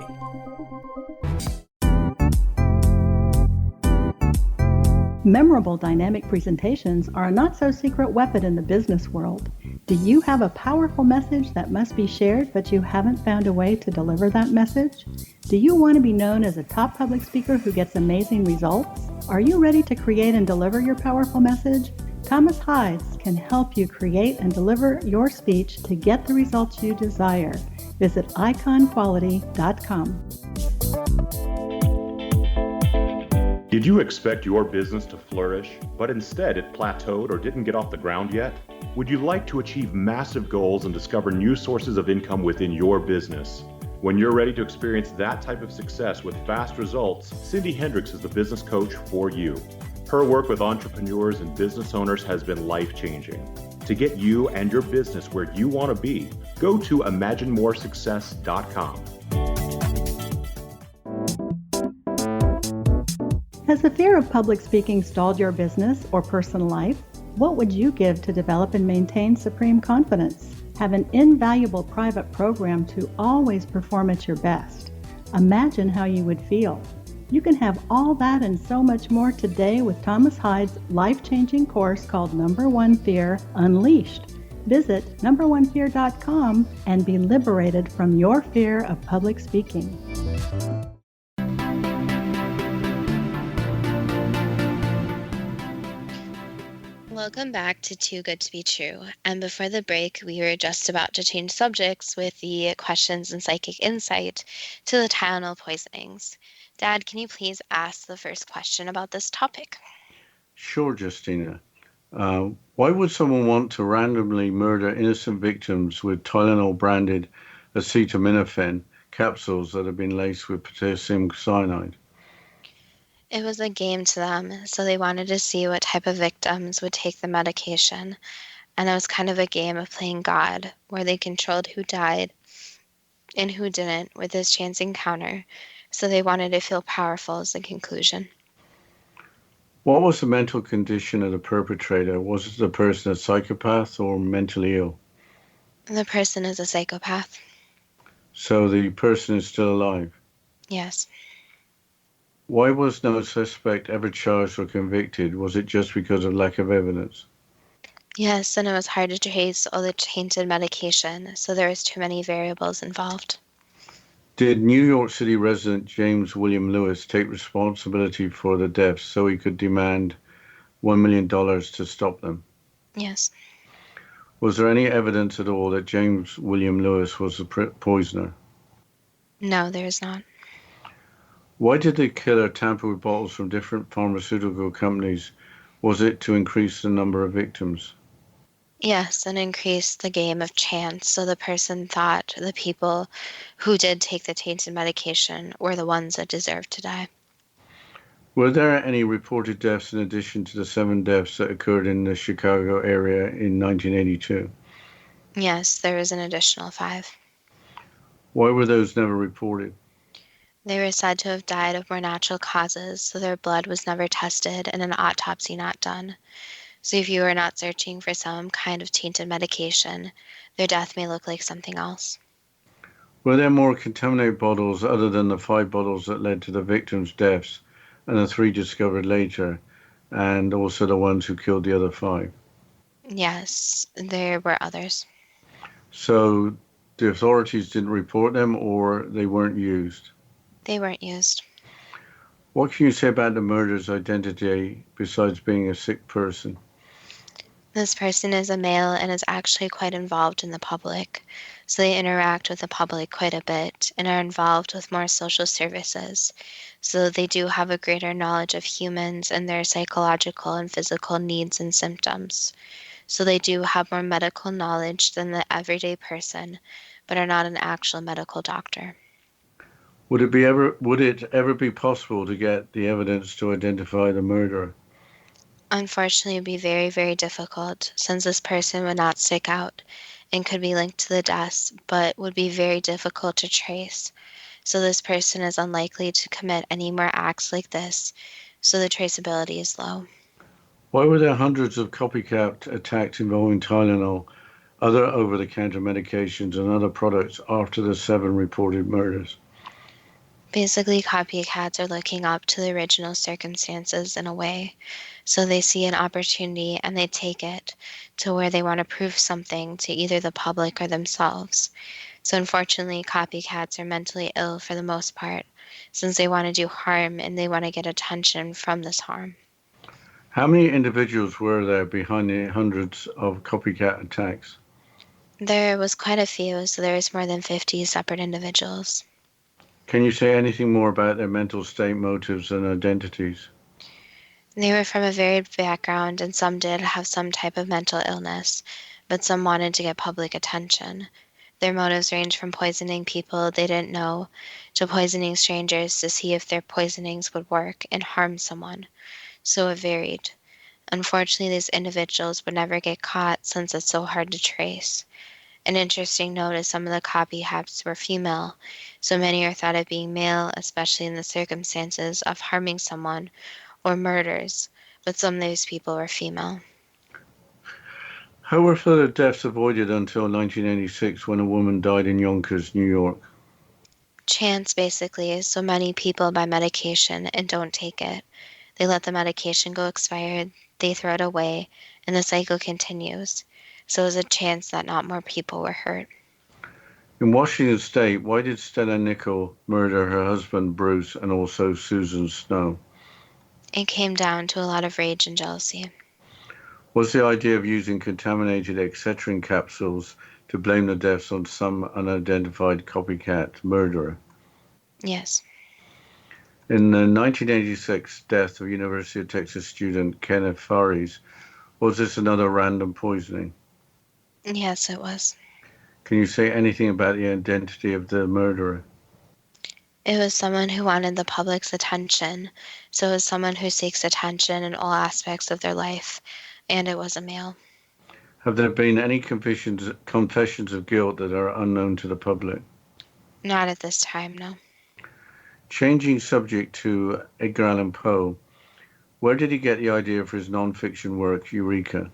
Memorable dynamic presentations are a not-so-secret weapon in the business world. Do you have a powerful message that must be shared, but you haven't found a way to deliver that message? Do you want to be known as a top public speaker who gets amazing results? Are you ready to create and deliver your powerful message? Thomas Hides can help you create and deliver your speech to get the results you desire. Visit iconquality.com. Did you expect your business to flourish, but instead it plateaued or didn't get off the ground yet? Would you like to achieve massive goals and discover new sources of income within your business? When you're ready to experience that type of success with fast results, Cindy Hendricks is the business coach for you. Her work with entrepreneurs and business owners has been life-changing. To get you and your business where you want to be, go to imaginemoresuccess.com. Has the fear of public speaking stalled your business or personal life? What would you give to develop and maintain supreme confidence? Have an invaluable private program to always perform at your best. Imagine how you would feel. You can have all that and so much more today with Thomas Hides' life-changing course called Number One Fear Unleashed. Visit numberonefear.com and be liberated from your fear of public speaking. Welcome back to Too Good to Be True. And before the break, we were just about to change subjects with the questions and psychic insight to the Tylenol poisonings. Dad, can you please ask the first question about this topic? Sure, Justina. Why would someone want to randomly murder innocent victims with Tylenol-branded acetaminophen capsules that have been laced with potassium cyanide? It was a game to them, so they wanted to see what type of victims would take the medication. And it was kind of a game of playing God, where they controlled who died and who didn't with this chance encounter. So they wanted to feel powerful as the conclusion. What was the mental condition of the perpetrator? Was the person a psychopath or mentally ill? The person is a psychopath. So the person is still alive? Yes. Why was no suspect ever charged or convicted? Was it just because of lack of evidence? Yes, and it was hard to trace all the tainted medication, so there was too many variables involved. Did New York City resident James William Lewis take responsibility for the deaths so he could demand $1 million to stop them? Yes. Was there any evidence at all that James William Lewis was the poisoner? No, there is not. Why did the killer tamper with bottles from different pharmaceutical companies? Was it to increase the number of victims? Yes, and increase the game of chance, so the person thought the people who did take the tainted medication were the ones that deserved to die. Were there any reported deaths in addition to the 7 deaths that occurred in the Chicago area in 1982? Yes, there was an additional 5. Why were those never reported? They were said to have died of more natural causes, so their blood was never tested and an autopsy not done. So if you are not searching for some kind of tainted medication, their death may look like something else. Were there more contaminated bottles other than the 5 bottles that led to the victims' deaths and the 3 discovered later, and also the ones who killed the other 5? Yes, there were others. So the authorities didn't report them, or they weren't used? They weren't used. What can you say about the murderer's identity besides being a sick person? This person is a male and is actually quite involved in the public, so they interact with the public quite a bit and are involved with more social services, so they do have a greater knowledge of humans and their psychological and physical needs and symptoms. So they do have more medical knowledge than the everyday person, but are not an actual medical doctor. Would it ever be possible to get the evidence to identify the murderer? Unfortunately, it would be very, very difficult since this person would not stick out and could be linked to the deaths, but would be very difficult to trace. So this person is unlikely to commit any more acts like this, so the traceability is low. Why were there hundreds of copycat attacks involving Tylenol, other over-the-counter medications, and other products after the 7 reported murders? Basically, copycats are looking up to the original circumstances in a way. So they see an opportunity and they take it to where they want to prove something to either the public or themselves. So unfortunately, copycats are mentally ill for the most part, since they want to do harm and they want to get attention from this harm. How many individuals were there behind the hundreds of copycat attacks? There was quite a few, so there was more than 50 separate individuals. Can you say anything more about their mental state, motives, and identities? They were from a varied background, and some did have some type of mental illness, but some wanted to get public attention. Their motives range from poisoning people they didn't know to poisoning strangers to see if their poisonings would work and harm someone. So it varied. Unfortunately, these individuals would never get caught since it's so hard to trace. An interesting note is some of the copycats were female, so many are thought of being male, especially in the circumstances of harming someone or murders, but some of these people were female. How were further deaths avoided until 1986 when a woman died in Yonkers, New York? Chance, basically. So many people buy medication and don't take it. They let the medication go expired, they throw it away, and the cycle continues. So it was a chance that not more people were hurt. In Washington State, why did Stella Nichol murder her husband Bruce and also Susan Snow? It came down to a lot of rage and jealousy. Was the idea of using contaminated Excedrin capsules to blame the deaths on some unidentified copycat murderer? Yes. In the 1986 death of University of Texas student Kenneth Fares, was this another random poisoning? Yes, it was. Can you say anything about the identity of the murderer? It was someone who wanted the public's attention, so it was someone who seeks attention in all aspects of their life, and it was a male. Have there been any confessions of guilt that are unknown to the public? Not at this time, no. Changing subject to Edgar Allan Poe, where did he get the idea for his non-fiction work, Eureka?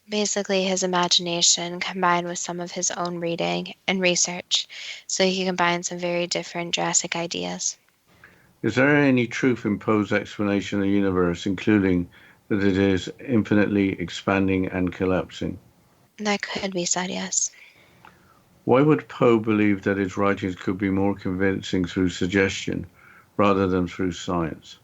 Basically, his imagination combined with some of his own reading and research, so he combined some very different drastic ideas. Is there any truth in Poe's explanation of the universe, including that it is infinitely expanding and collapsing? That could be said, yes. Why would Poe believe that his writings could be more convincing through suggestion rather than through science?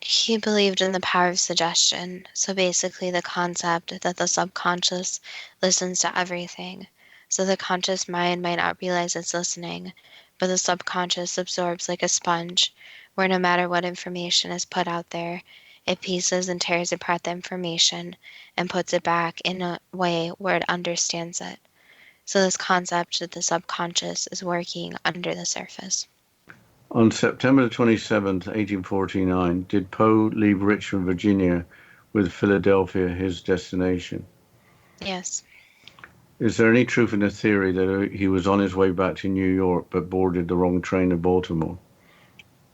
He believed in the power of suggestion, so basically the concept that the subconscious listens to everything. So the conscious mind might not realize it's listening, but the subconscious absorbs like a sponge, where no matter what information is put out there, it pieces and tears apart the information and puts it back in a way where it understands it. So this concept that the subconscious is working under the surface. On September 27, 1849, did Poe leave Richmond, Virginia, with Philadelphia his destination? Yes. Is there any truth in the theory that he was on his way back to New York but boarded the wrong train in Baltimore?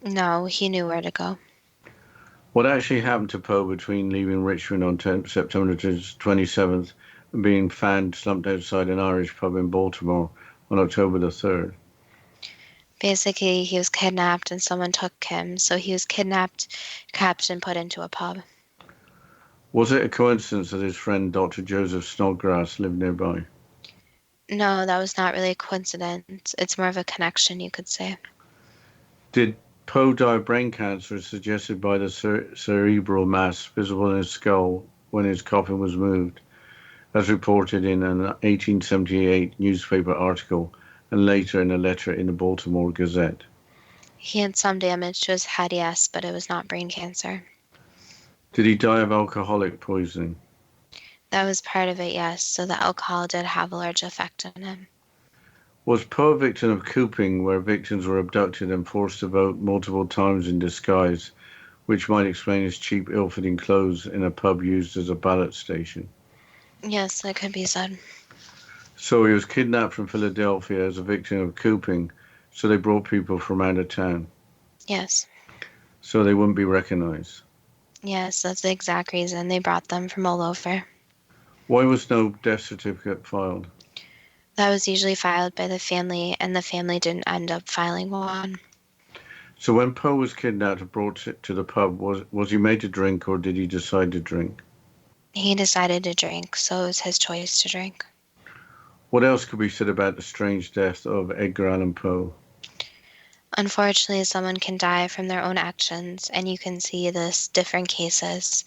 No, he knew where to go. What actually happened to Poe between leaving Richmond on September 27th and being found slumped outside an Irish pub in Baltimore on October the 3rd? Basically, he was kidnapped and someone took him. So he was kidnapped, captured, and put into a pub. Was it a coincidence that his friend Dr. Joseph Snodgrass lived nearby? No, that was not really a coincidence. It's more of a connection, you could say. Did Poe die of brain cancer suggested by the cerebral mass visible in his skull when his coffin was moved, as reported in an 1878 newspaper article and later in a letter in the Baltimore Gazette? He had some damage to his head, yes, but it was not brain cancer. Did he die of alcoholic poisoning? That was part of it, yes, so the alcohol did have a large effect on him. Was Poe a victim of cooping, where victims were abducted and forced to vote multiple times in disguise, which might explain his cheap, ill-fitting clothes in a pub used as a ballot station? Yes, that could be said. So he was kidnapped from Philadelphia as a victim of cooping, so they brought people from out of town. Yes. So they wouldn't be recognized. Yes, that's the exact reason. They brought them from all over. Why was no death certificate filed? That was usually filed by the family, and the family didn't end up filing one. So when Poe was kidnapped and brought to the pub, was he made to drink or did he decide to drink? He decided to drink, so it was his choice to drink. What else could be said about the strange death of Edgar Allan Poe? Unfortunately, someone can die from their own actions, and you can see this different cases,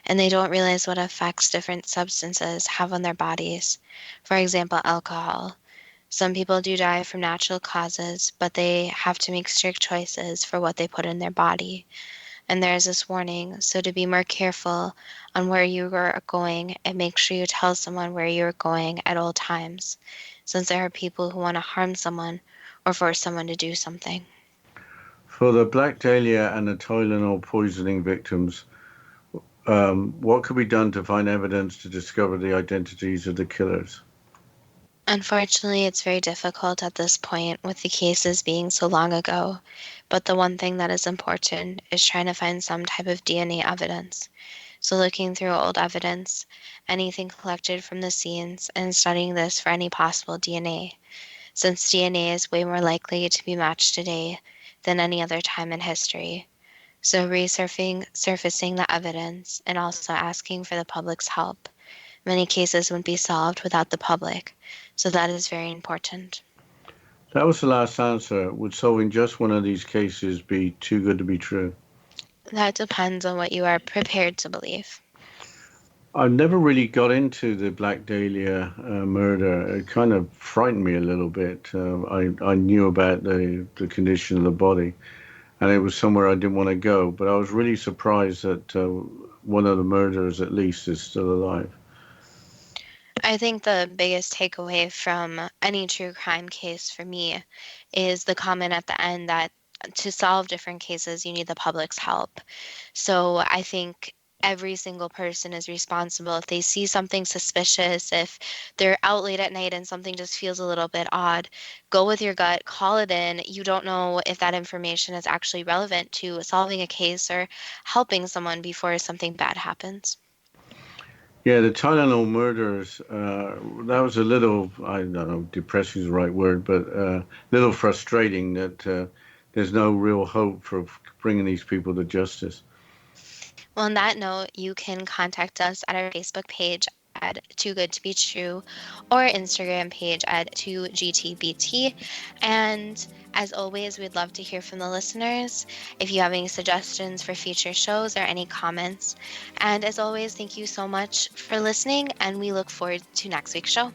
and they don't realize what effects different substances have on their bodies. For example, alcohol. Some people do die from natural causes, but they have to make strict choices for what they put in their body. And there's this warning, so to be more careful on where you are going and make sure you tell someone where you're going at all times, since there are people who want to harm someone or force someone to do something. For the Black Dahlia and the Tylenol poisoning victims, what could be done to find evidence to discover the identities of the killers? Unfortunately, it's very difficult at this point with the cases being so long ago, but the one thing that is important is trying to find some type of DNA evidence. So looking through old evidence, anything collected from the scenes, and studying this for any possible DNA, since DNA is way more likely to be matched today than any other time in history. So surfacing the evidence and also asking for the public's help. Many cases wouldn't be solved without the public, so that is very important. That was the last answer. Would solving just one of these cases be too good to be true? That depends on what you are prepared to believe. I've never really got into the Black Dahlia murder. It kind of frightened me a little bit. I knew about the condition of the body, and it was somewhere I didn't want to go. But I was really surprised that one of the murderers, at least, is still alive. I think the biggest takeaway from any true crime case for me is the comment at the end that to solve different cases, you need the public's help. So I think every single person is responsible. If they see something suspicious, if they're out late at night and something just feels a little bit odd, go with your gut, call it in. You don't know if that information is actually relevant to solving a case or helping someone before something bad happens. Yeah, the Tylenol murders, that was a little, I don't know, depressing is the right word, but a little frustrating that there's no real hope for bringing these people to justice. Well, on that note, you can contact us at our Facebook page at Too Good to Be True or Instagram page at TGTBT. And as always, we'd love to hear from the listeners if you have any suggestions for future shows or any comments. And as always, thank you so much for listening, and we look forward to next week's show.